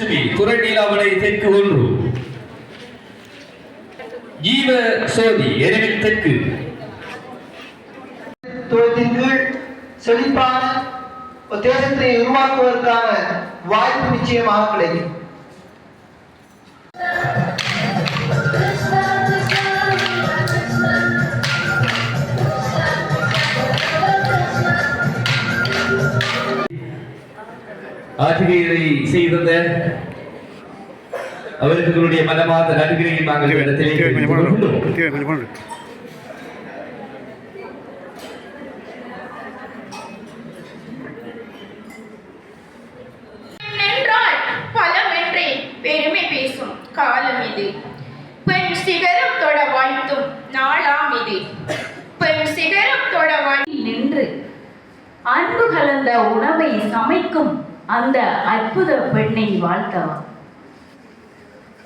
தனலட்சுமி துறை நீலாவணை தெற்கு 1 ஜீவ சோதி எரிவில் தெற்கு துறையின் கீழ் செழிப்பான ஒரு தேசத்தை உருவாக்குவதற்கான வாய்ப்பு நிச்சயமாக கிடைக்கும். ஆசிரியரை செய்த அவர்களுடைய மனமார்ந்த நன்றியை நாங்கள் பெருமை பேசும் காலம் இது. பெண் சிகரம் தொட வாழ்த்தும் நாளாம் இது. பெண் சிகரம் தொட நின்று அன்பு கலந்த உணவை சமைக்கும் அந்த அற்புத பெண்ணை வாழ்த்தவா.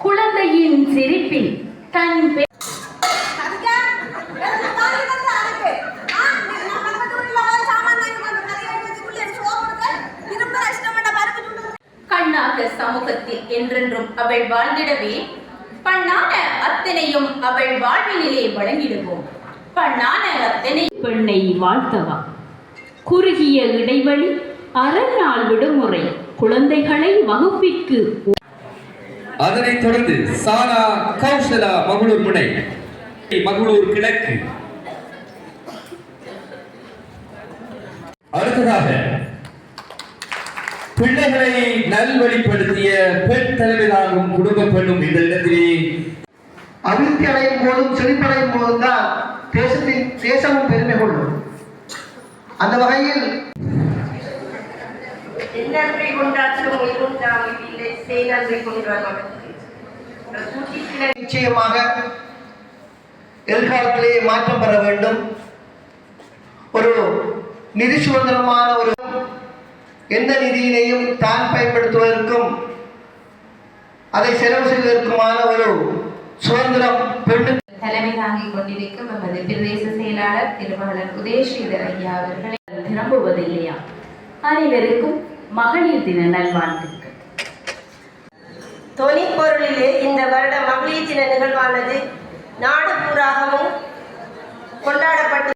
குழந்தையின் சிரிப்பில் தன் கண்ணாக சமூகத்தில் என்றென்றும் அவள் வாழ்ந்திடவே பண்ணான அத்தனையும் அவள் வாழ்வினிலே வழங்கிடுவோம். பண்ணான அத்தனை பெண்ணை வாழ்த்தவா. குறுகிய இடைவெளி, அரைநாள் விடுமுறை, குழந்தைகளை வகுப்பிற்கு. அதனைத் தொடர்ந்து சானா கௌசலா மகளூர் முனை மகளூர் கிழக்கு. அடுத்ததாக பிள்ளைகளை நல்வழிப்படுத்திய பெண் தலைவராகும் குடும்ப பெண்ணும் இந்த இடத்திலே அபிவிருத்தி அடையும் போதும் செழிப்படையும் போதும் தான் தேசமும் பெருமை கொள்ளும். அந்த வகையில் நிச்சயமாக எதிர்காலத்திலே மாற்றம் பெற வேண்டும். ஒரு நிதி சுதந்திரமான ஒரு எந்த நிதியினையும் தான் பயன்படுத்துவதற்கும் அதை செலவு செய்வதற்குமான ஒரு சுதந்திரம் பெண்ணு தலைமை தாங்கிக் கொண்டிருக்கும் எமது பிரதேச செயலாளர் திருமகளர் உதயஸ்ரீதர் ஐயா அவர்களை நிரம்புவதில்லையா. அனைவருக்கும் மகளிர் தின நல்வாழ்த்துக்கள். தொனிப்பொருளிலே இந்த வருட மகளிர் தின நிகழ்வானது நாடு பூராகவும் கொண்டாடப்பட்டு